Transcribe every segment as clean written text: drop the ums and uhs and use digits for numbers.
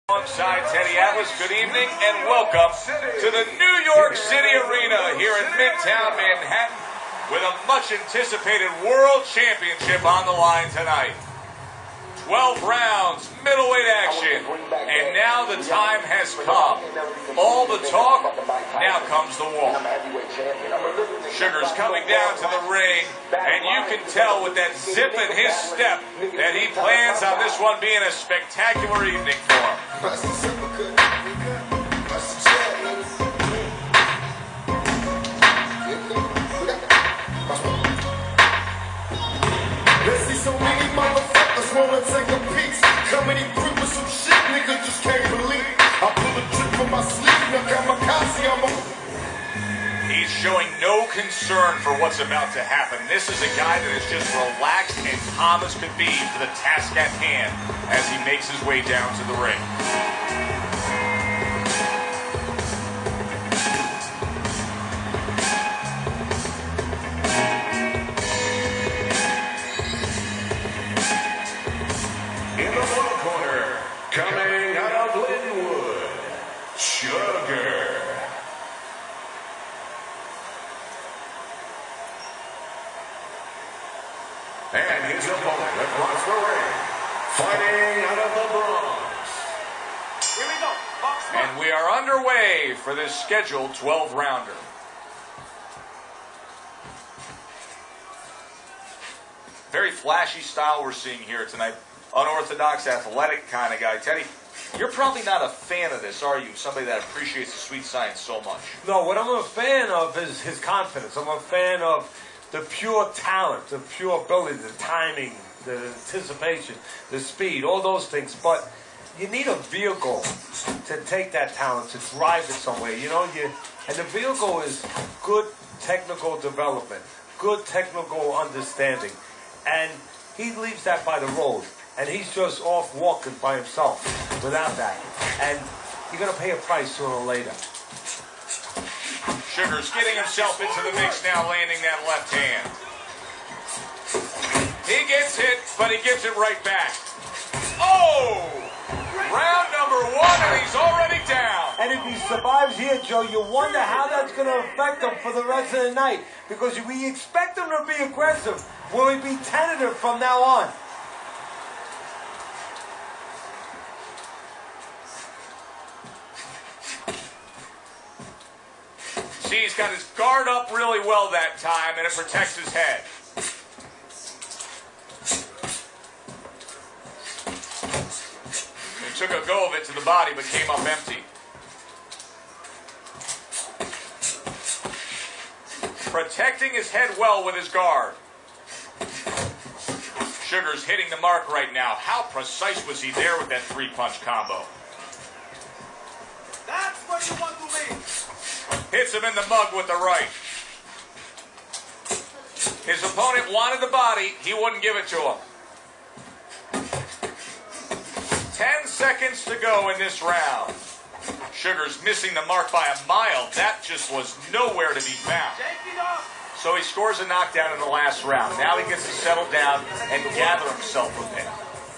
Alongside Teddy Atlas, good evening and welcome to the New York City Arena here in Midtown Manhattan with a much anticipated World Championship on the line tonight. 12 rounds, middleweight action, and now the time has come. All the talk, now comes the walk. Sugar's coming down to the ring, and you can tell with that zip in his step that he plans on this one being a spectacular evening for him. Let's see so many motherfuckers wanna take a piece. Coming through with some shit niggas just can't believe. I pull a trick from my sleeve, now kamikaze, I'm a... He's showing no concern for what's about to happen. This is a guy that is just relaxed and calm as could be for the task at hand as he makes his way down to the ring. In the blue corner, coming out of Linwood, Sugar. And his opponent across the ring, fighting out of the Bronx. Here we go. And we are underway for this scheduled 12-rounder. Very flashy style we're seeing here tonight. Unorthodox, athletic kind of guy. Teddy, you're probably not a fan of this, are you? Somebody that appreciates the sweet science so much. No, what I'm a fan of is his confidence. I'm a fan of the pure talent, the pure ability, the timing, the anticipation, the speed, all those things. But you need a vehicle to take that talent, to drive it somewhere. You know, and the vehicle is good technical development, good technical understanding. And he leaves that by the road. And he's just off walking by himself without that. And you're going to pay a price sooner or later. Sugar's getting himself into the mix now, landing that left hand. He gets hit, but he gives it right back. Oh! Round number one, and he's already down. And if he survives here, Joe, you wonder how that's going to affect him for the rest of the night. Because we expect him to be aggressive. Will he be tentative from now on? See, he's got his guard up really well that time, and it protects his head. He took a go of it to the body, but came up empty. Protecting his head well with his guard. Sugar's hitting the mark right now. How precise was he there with that three-punch combo? That's what you want to be. Hits him in the mug with the right. His opponent wanted the body. He wouldn't give it to him. 10 seconds to go in this round. Sugar's missing the mark by a mile. That just was nowhere to be found. So he scores a knockdown in the last round. Now he gets to settle down and gather himself a bit.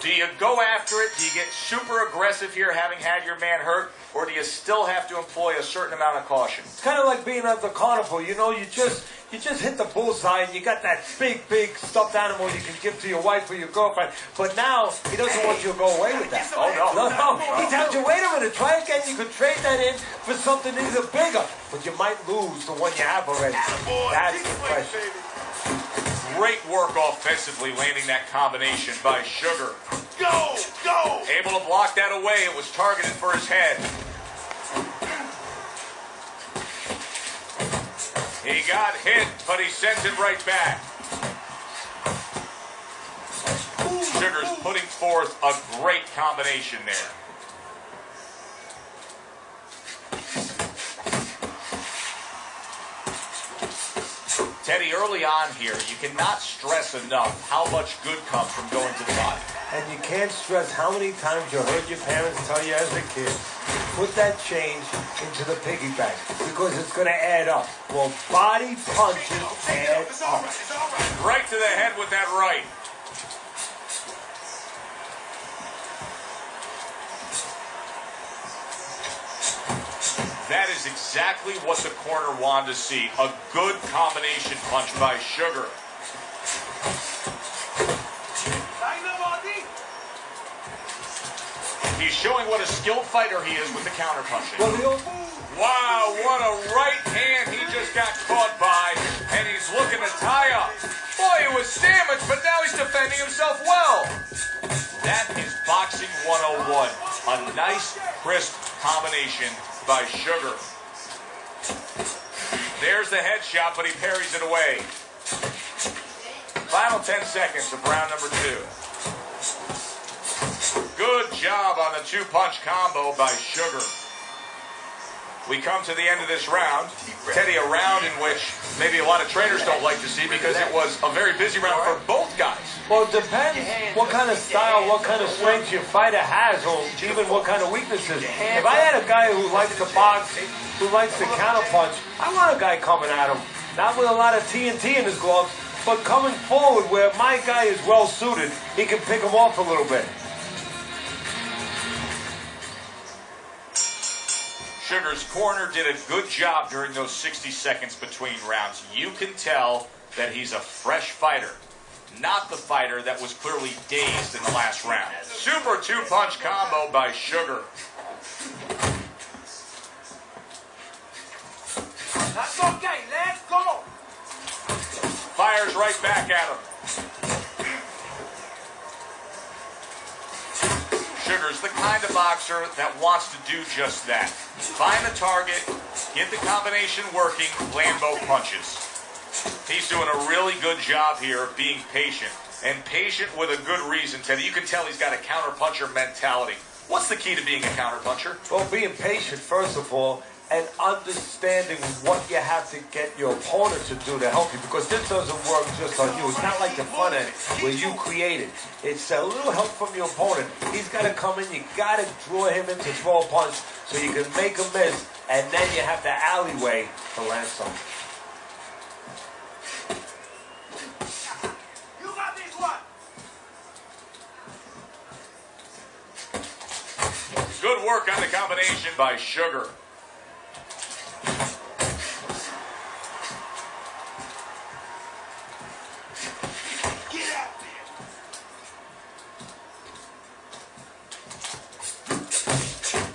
Do you go after it? Do you get super aggressive here having had your man hurt? Or do you still have to employ a certain amount of caution? It's kind of like being at the carnival. You know, you just hit the bullseye and you got that big stuffed animal you can give to your wife or your girlfriend. But now he doesn't want you to go away with that. Oh, no. No. He tells you, wait a minute, try again. You could trade that in for something either bigger. But you might lose the one you have already. That's the question. Great work offensively, landing that combination by Sugar. Go! Able to block that away. It was targeted for his head. He got hit, but he sent it right back. Sugar's putting forth a great combination there. Teddy, early on here, you cannot stress enough how much good comes from going to the body. And you can't stress how many times you heard your parents tell you as a kid, put that change into the piggy bank because it's going to add up. Well, body punches add up. Right to the head with that right. That is exactly what the corner wanted to see. A good combination punch by Sugar. He's showing what a skilled fighter he is with the counter punching. Wow, what a right hand he just got caught by, and he's looking to tie up. Boy, he was damaged, but now he's defending himself well. That is boxing 101. A nice, crisp combination by Sugar. There's the headshot, but he parries it away. Final 10 seconds of round number 2. Good job on the two-punch combo by Sugar. We come to the end of this round. Teddy, a round in which maybe a lot of trainers don't like to see because it was a very busy round for both guys. Well, it depends what kind of style, what kind of strength your fighter has, or even what kind of weaknesses. If I had a guy who likes to box, who likes to counterpunch, I want a guy coming at him, not with a lot of TNT in his gloves, but coming forward where my guy is well suited. He can pick him off a little bit. Sugar's corner did a good job during those 60 seconds between rounds. You can tell that he's a fresh fighter, not the fighter that was clearly dazed in the last round. Super two-punch combo by Sugar. That's okay, let's go! Fires right back at him. Sugar's the kind of boxer that wants to do just that. Find the target, get the combination working, land both punches. He's doing a really good job here of being patient. And patient with a good reason, Teddy. You can tell he's got a counterpuncher mentality. What's the key to being a counterpuncher? Well, being patient, first of all, and understanding what you have to get your opponent to do to help you, because this doesn't work just on you. It's not like the front end where you create it. It's a little help from your opponent. He's got to come in. You got to draw him in to throw a punch so you can make a miss, and then you have the alleyway to land something. You got this one! Good work on the combination by Sugar.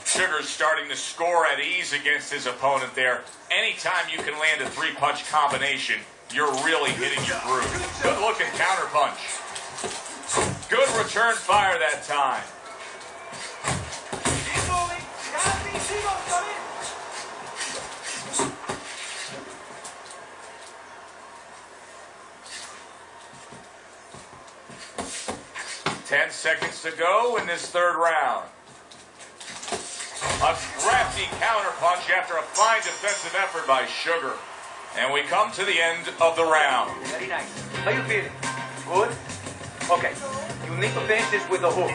Sugar's starting to score at ease against his opponent there. Anytime you can land a three-punch combination, you're really hitting your groove. Good-looking counterpunch. Good return fire that time. 10 seconds to go in this third round. A crafty counterpunch after a fine defensive effort by Sugar. And we come to the end of the round. Very nice. How you feeling? Good? Okay. You need to finish this with a hook.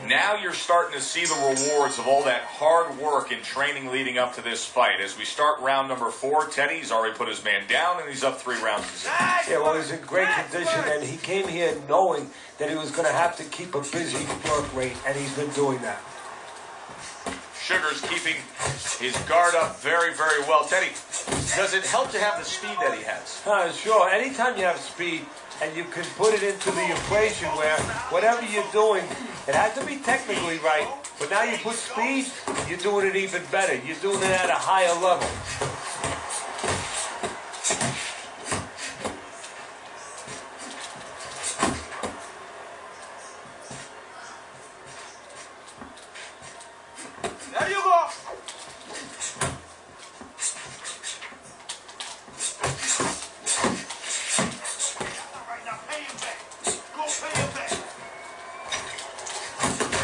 Now you're starting to see the rewards of all that hard work and training leading up to this fight. As we start round number 4, Teddy's already put his man down and he's up 3 rounds. Yeah, well, he's in great condition, and he came here knowing that he was going to have to keep a busy work rate, and he's been doing that. Sugar's keeping his guard up very, very well. Teddy, does it help to have the speed that he has? Sure. Anytime you have speed and you can put it into the equation where whatever you're doing, it has to be technically right, but now you put speed, you're doing it even better. You're doing it at a higher level. There you go!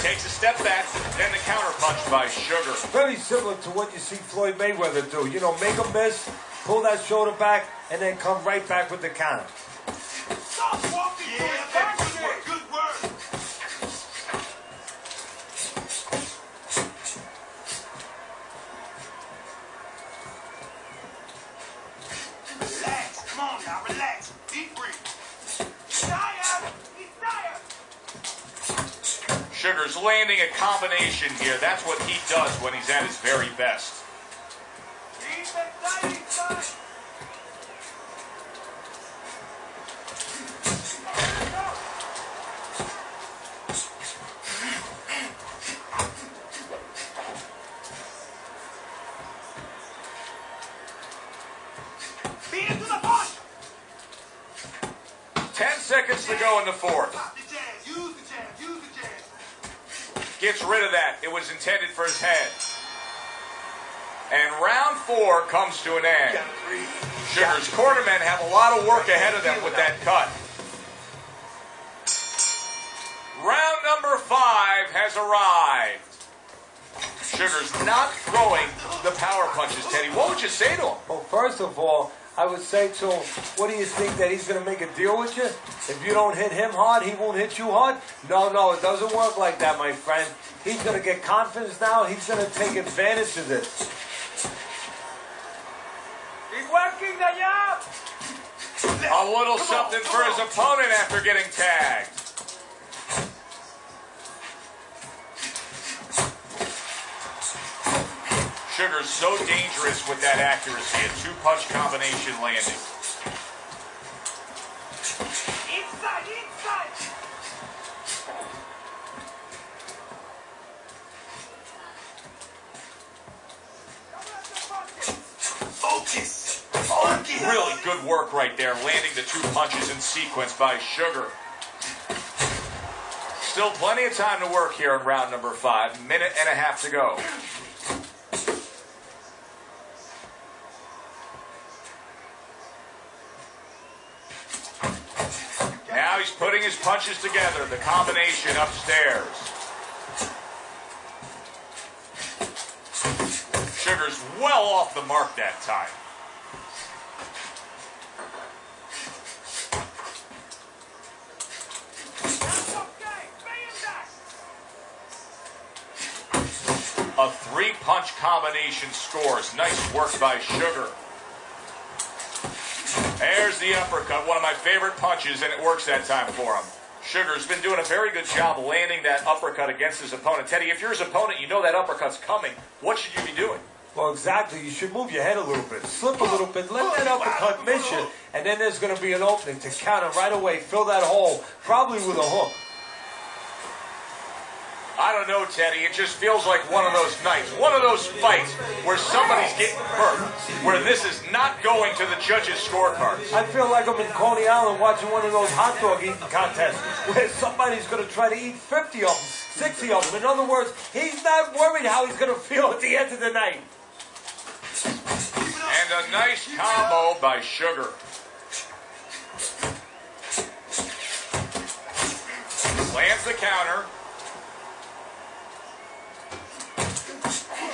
Takes a step back, then the counterpunch by Sugar. Very similar to what you see Floyd Mayweather do. You know, make a miss, pull that shoulder back, and then come right back with the counter. Stop walking! Yeah, good work, good work! Relax, come on now, relax. Deep breathe. He's tired! He's tired! Sugar's landing a combination here. That's what he does when he's at his very best. Beat it to the punch! 10 seconds to go in the fourth. Use the jab. Gets rid of that. It was intended for his head. And round 4 comes to an end. Sugar's cornermen have a lot of work ahead of them with that cut. Round number 5 has arrived. Sugar's not throwing the power punches, Teddy. What would you say to him? Well, first of all, I would say to him, what do you think, that he's going to make a deal with you? If you don't hit him hard, he won't hit you hard? No, it doesn't work like that, my friend. He's going to get confidence now. He's going to take advantage of this. He's working the jab! A little something for his opponent after getting tagged. Sugar's so dangerous with that accuracy. A 2-punch combination landing. Inside! Focus! Really good work right there, landing the 2 punches in sequence by Sugar. Still plenty of time to work here in round number 5. Minute and a half to go. Now he's putting his punches together, the combination upstairs. Sugar's well off the mark that time. A 3-punch combination scores. Nice work by Sugar. There's the uppercut, one of my favorite punches, and it works that time for him. Sugar's been doing a very good job landing that uppercut against his opponent. Teddy, if you're his opponent, you know that uppercut's coming. What should you be doing? Well, exactly. You should move your head a little bit, slip a little bit, let that uppercut miss you, and then there's going to be an opening to counter right away, fill that hole, probably with a hook. I don't know, Teddy. It just feels like one of those nights, one of those fights where somebody's getting hurt, where this is not going to the judges' scorecards. I feel like I'm in Coney Island watching one of those hot dog eating contests where somebody's going to try to eat 50 of them, 60 of them. In other words, he's not worried how he's going to feel at the end of the night. And a nice combo by Sugar. Lands the counter.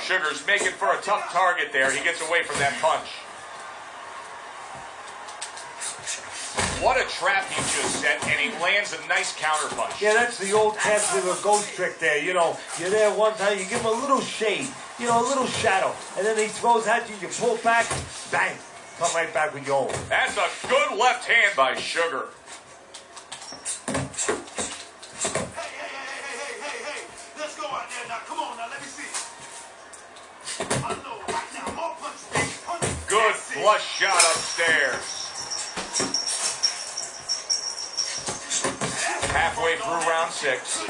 Sugar's making for a tough target there. He gets away from that punch. What a trap he just set, and he lands a nice counter punch. Yeah, that's the old Captain of Ghost trick there. You know, you're there one time, you give him a little shade, you know, a little shadow, and then he throws at you, you pull back, bang, come right back with your own. That's a good left hand by Sugar. Hey, let's go out there now. Come on now, let me see. I know right now, more punches. Good flush shot upstairs. Halfway through round 6.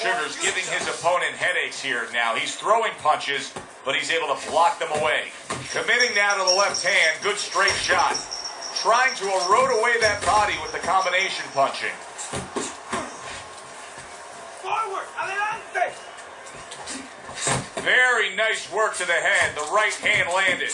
Sugar's giving his opponent headaches here now. He's throwing punches, but he's able to block them away. Committing now to the left hand. Good straight shot. Trying to erode away that body with the combination punching. Forward! Adelante! Very nice work to the head. The right hand landed.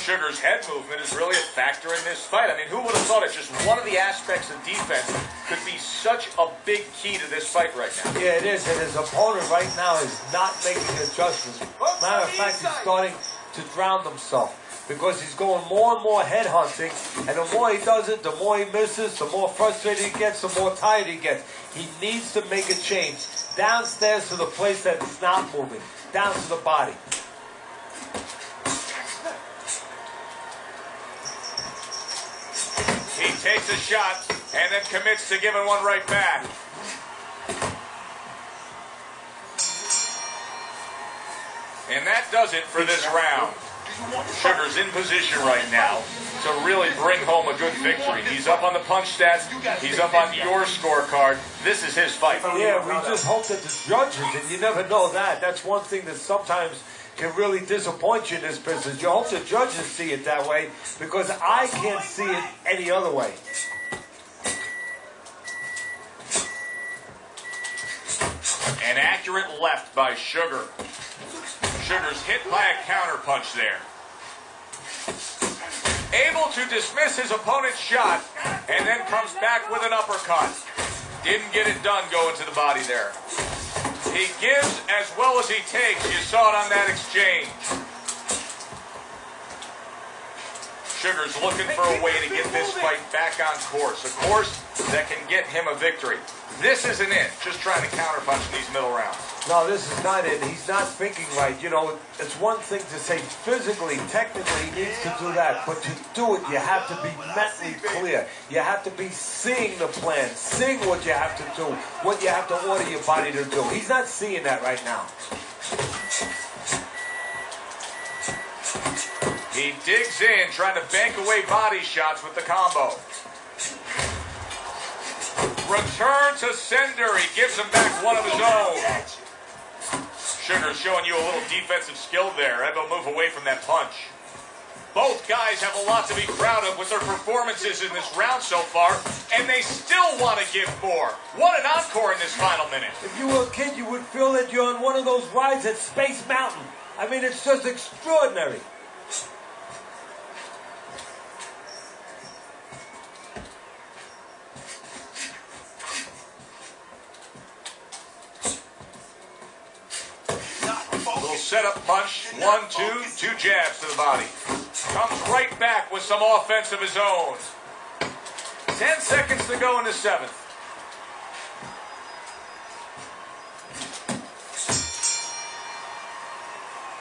Sugar's head movement is really a factor in this fight. I mean, who would have thought it? Just one of the aspects of defense could be such a big key to this fight right now. Yeah, it is, and his opponent right now is not making adjustments. Matter of fact, he's starting to drown himself because he's going more and more head hunting, and the more he does it, the more he misses, the more frustrated he gets, the more tired he gets. He needs to make a change downstairs to the place that's not moving, down to the body. He takes a shot and then commits to giving one right back. And that does it for this round. Sugar's in position right now to really bring home a good victory. He's up on the punch stats. He's up on your scorecard. This is his fight. Yeah, we just hope that the judges, and you never know that. That's one thing that sometimes can really disappoint you in this business. You hope the judges see it that way, because I can't see it any other way. An accurate left by Sugar. Sugar's hit by a counter punch there. Able to dismiss his opponent's shot, and then comes back with an uppercut. Didn't get it done going to the body there. He gives as well as he takes. You saw it on that exchange. Sugar's looking for a way to get this fight back on course. A course that can get him a victory. This isn't it. Just trying to counterpunch in these middle rounds. No, this is not it. He's not thinking right. You know, it's one thing to say physically, technically he needs to do that, but to do it, you have to be mentally clear. You have to be seeing the plan, seeing what you have to do, what you have to order your body to do. He's not seeing that right now. He digs in, trying to bank away body shots with the combo. Return to sender. He gives him back one of his own. Sugar's showing you a little defensive skill there. Able to move away from that punch. Both guys have a lot to be proud of with their performances in this round so far, and they still want to give more. What an encore in this final minute. If you were a kid, you would feel that you're on one of those rides at Space Mountain. I mean, it's just extraordinary. Setup punch, 1, 2 jabs to the body. Comes right back with some offense of his own. 10 seconds to go in the 7th.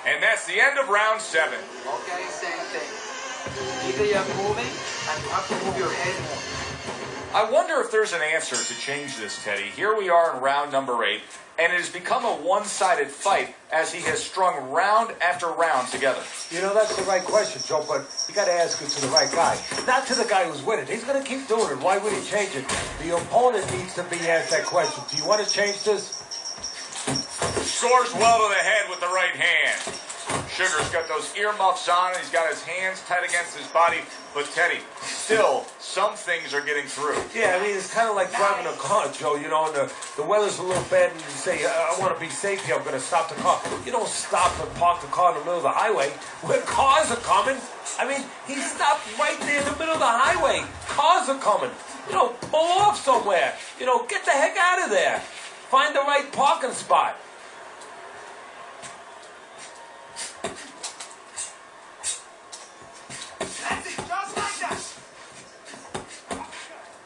And that's the end of round 7. Okay, same thing. Either you're moving and you have to move your head more. I wonder if there's an answer to change this, Teddy. Here we are in round number 8, and it has become a one-sided fight as he has strung round after round together. You know, that's the right question, Joe, but you got to ask it to the right guy. Not to the guy who's winning. He's going to keep doing it. Why would he change it? The opponent needs to be asked that question. Do you want to change this? Scores well to the head with the right hand. Sugar's got those earmuffs on, and he's got his hands tight against his body. But Teddy, still, some things are getting through. Yeah, I mean, it's kind of like driving a car, Joe. You know, and the weather's a little bad, and you say, I want to be safe here, I'm going to stop the car. You don't stop and park the car in the middle of the highway where cars are coming. I mean, he stopped right there in the middle of the highway. Cars are coming. You know, pull off somewhere. You know, get the heck out of there. Find the right parking spot.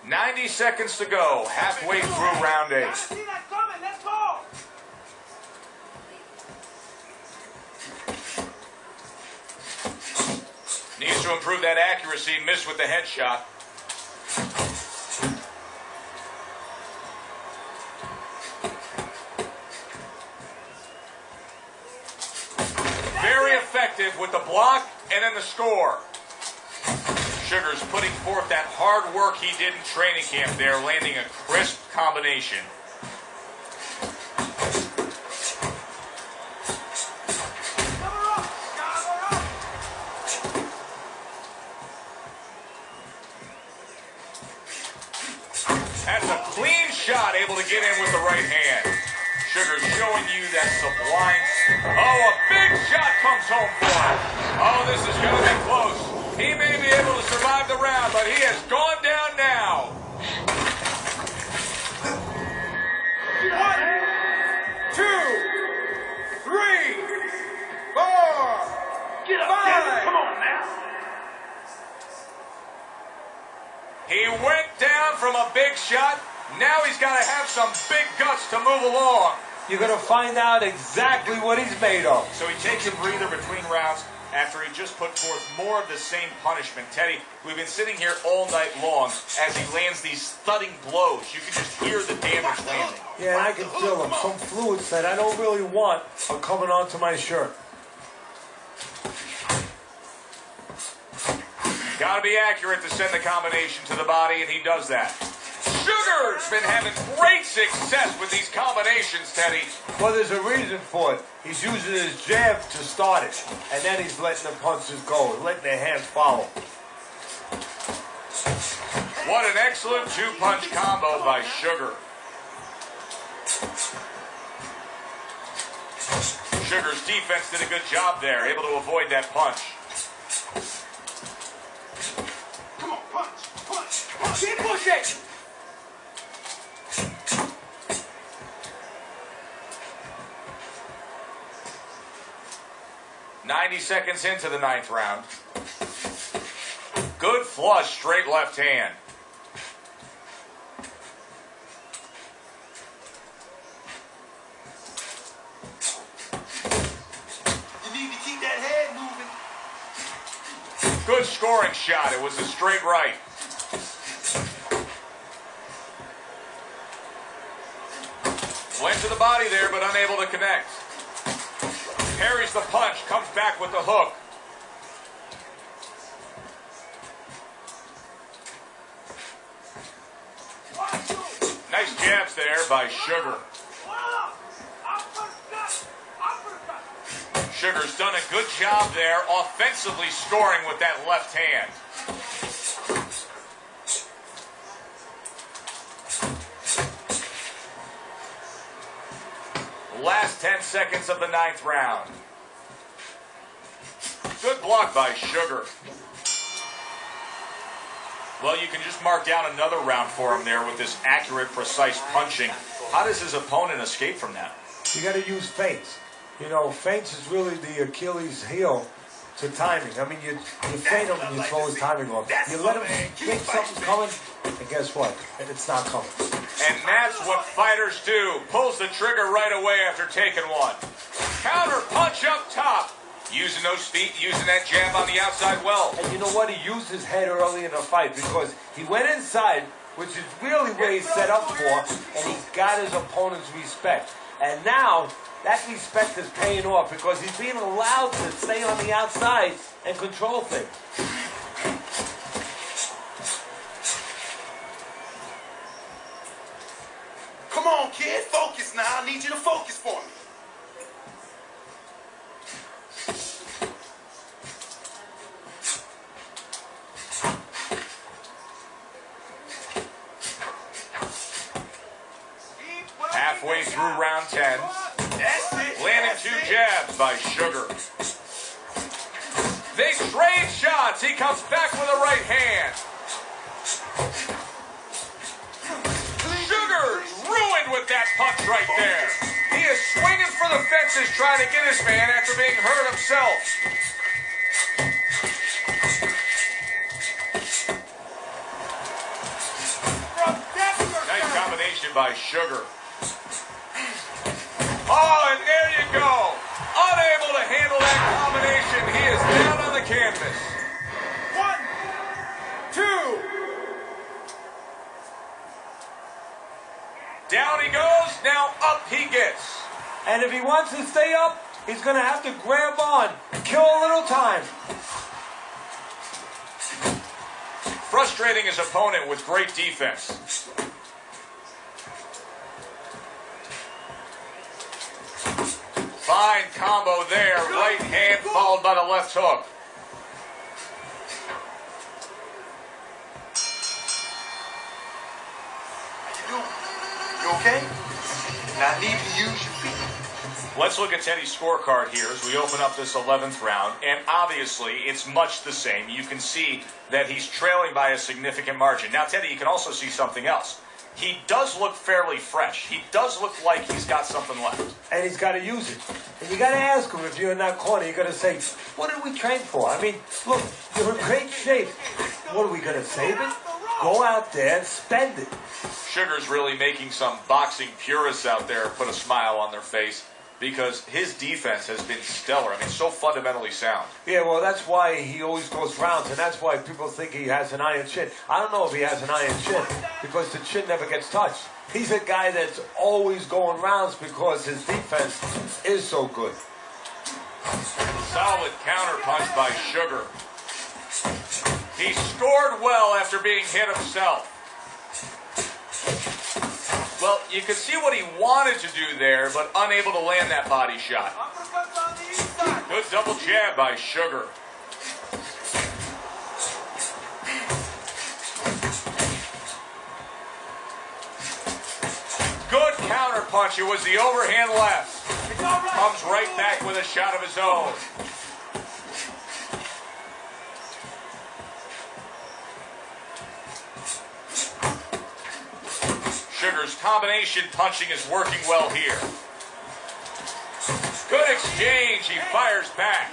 90 seconds to go, halfway through round 8. Needs to improve that accuracy, missed with the headshot. Very effective with the block and then the score. Sugar's putting forth that hard work he did in training camp there, landing a crisp combination. That's a clean shot, able to get in with the right hand. Sugar's showing you that sublime. Oh, a big shot comes home for him. Oh, this is going to be close. He may be able to survive the round, but he has gone down now. 1, 2, 3, 4, get up, 5. Come on now. He went down from a big shot. Now he's got to have some big guts to move along. You're going to find out exactly what he's made of. So he takes a breather between rounds after he just put forth more of the same punishment. Teddy, we've been sitting here all night long as he lands these thudding blows. You can just hear the damage landing. Yeah, I can feel them. Some fluids that I don't really want are coming onto my shirt. Gotta be accurate to send the combination to the body, and he does that. Sugar's been having great success with these combinations, Teddy. Well, there's a reason for it. He's using his jab to start it, and then he's letting the punches go, letting the hands follow. What an excellent two-punch combo by Sugar. Sugar's defense did a good job there, able to avoid that punch. Come on, punch, punch, punch. Keep pushing. 90 seconds into the 9th round. Good flush, straight left hand. You need to keep that head moving. Good scoring shot. It was a straight right. Went to the body there, but unable to connect. Parries the punch, comes back with the hook. Nice jabs there by Sugar. Sugar's done a good job there, offensively scoring with that left hand. Last 10 seconds of the 9th round. Good block by Sugar. Well, you can just mark down another round for him there with this accurate, precise punching. How does his opponent escape from that? You got to use feints. You know, feints is really the Achilles heel to timing. I mean, you feint him and you throw his timing off. You let him think something's coming, and guess what? It's not coming. And that's what fighters do. Pulls the trigger right away after taking one. Counter punch up top. Using those feet, using that jab on the outside well. And you know what? He used his head early in the fight because he went inside, which is really where he's set up for, and he got his opponent's respect. And now, that respect is paying off because he's being allowed to stay on the outside and control things. Come on, kid, focus now. I need you to focus for me. Halfway through round 10. That's it. Landing two jabs by Sugar. They trade shots. He comes back with a right hand. Sugar's ruined with that punch right there. He is swinging for the fences trying to get his man after being hurt himself. Nice combination by Sugar. Oh, and there you go. Unable to handle that combination. He is down on the canvas. 1, 2. Down he goes. Now up he gets. And if he wants to stay up, he's going to have to grab on, kill a little time. Frustrating his opponent with great defense. Fine combo there. Right hand followed by the left hook. You okay? Not need to use your feet. Let's look at Teddy's scorecard here as we open up this 11th round. And obviously, it's much the same. You can see that he's trailing by a significant margin. Now, Teddy, you can also see something else. He does look fairly fresh. He does look like he's got something left. And he's got to use it. And you got to ask him if you're in that corner. You got to say, "What did we train for?" I mean, look, you're in great shape. What are we going to save it? Go out there and spend it. Sugar's really making some boxing purists out there put a smile on their face because his defense has been stellar. I mean, so fundamentally sound. Yeah, well, that's why he always goes rounds, and that's why people think he has an iron chin. I don't know if he has an iron chin because the chin never gets touched. He's a guy that's always going rounds because his defense is so good. Solid counter punch by Sugar. He scored well after being hit himself. Well, you could see what he wanted to do there, but unable to land that body shot. Good double jab by Sugar. Good counter punch. It was the overhand left. Comes right back with a shot of his own. Sugar's combination punching is working well here. Good exchange. He fires back.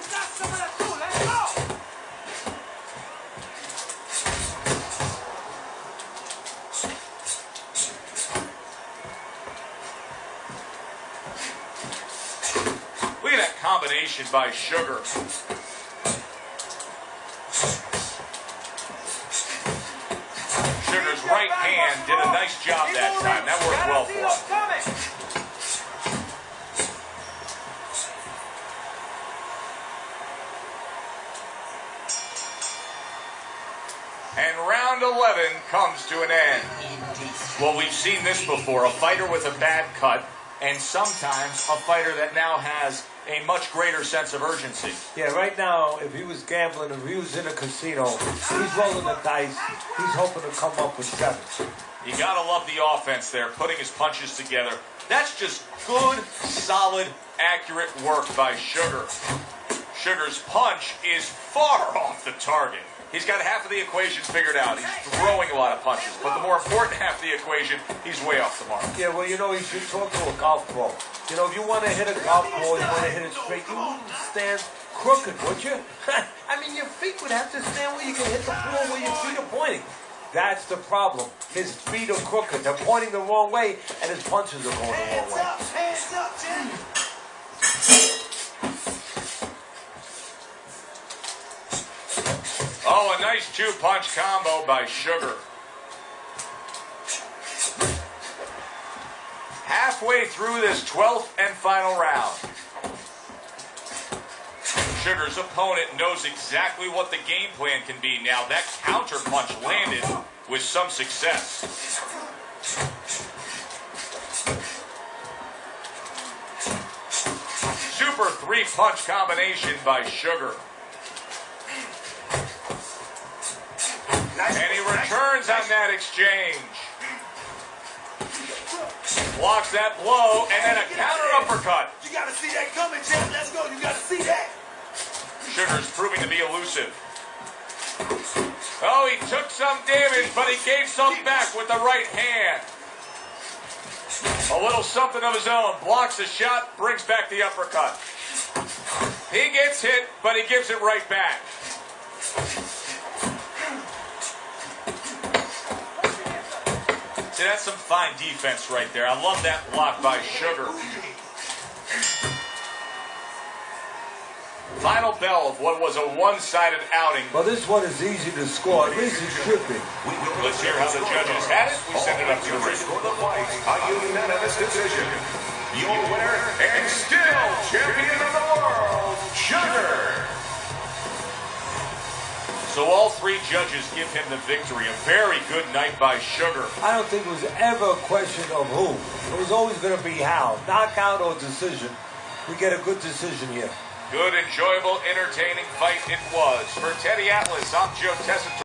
Look at that combination by Sugar. Sugar's right hand did a nice job that time. That worked well for him. And round 11 comes to an end. Well, we've seen this before. A fighter with a bad cut, and sometimes a fighter that now has a much greater sense of urgency. Yeah, right now, if he was gambling, if he was in a casino, he's rolling the dice. He's hoping to come up with 7. You gotta love the offense there, putting his punches together. That's just good, solid, accurate work by Sugar. Sugar's punch is far off the target. He's got half of the equation figured out. He's throwing a lot of punches, but the more important half of the equation, he's way off the mark. Yeah, well, you know, you should talk to a golf pro. You know, if you want to hit a golf ball, you want to hit it straight, you wouldn't stand crooked, would you? I mean, your feet would have to stand where you can hit the ball where your feet are pointing. That's the problem. His feet are crooked. They're pointing the wrong way, and his punches are going the wrong way. Hands up, Jim. Oh, a nice 2-punch combo by Sugar. Halfway through this 12th and final round. Sugar's opponent knows exactly what the game plan can be now. That counter punch landed with some success. Super 3-punch combination by Sugar. And he returns on that exchange. Blocks that blow, and then a counter uppercut. You gotta see that coming, champ. Let's go. You gotta see that. Sugar's proving to be elusive. Oh, he took some damage, but he gave some back with the right hand. A little something of his own. Blocks the shot, brings back the uppercut. He gets hit, but he gives it right back. See, that's some fine defense right there. I love that block by Sugar. Final bell of what was a one-sided outing. Well, this one is easy to score. At least it should be. Let's hear how the judges had it. We send it up to the ring. For the fight, a unanimous decision. Your winner and still champion of the world, Sugar. So all 3 judges give him the victory. A very good night by Sugar. I don't think it was ever a question of who. It was always going to be how. Knockout or decision. We get a good decision here. Good, enjoyable, entertaining fight it was. For Teddy Atlas, I'm Joe Tessitore.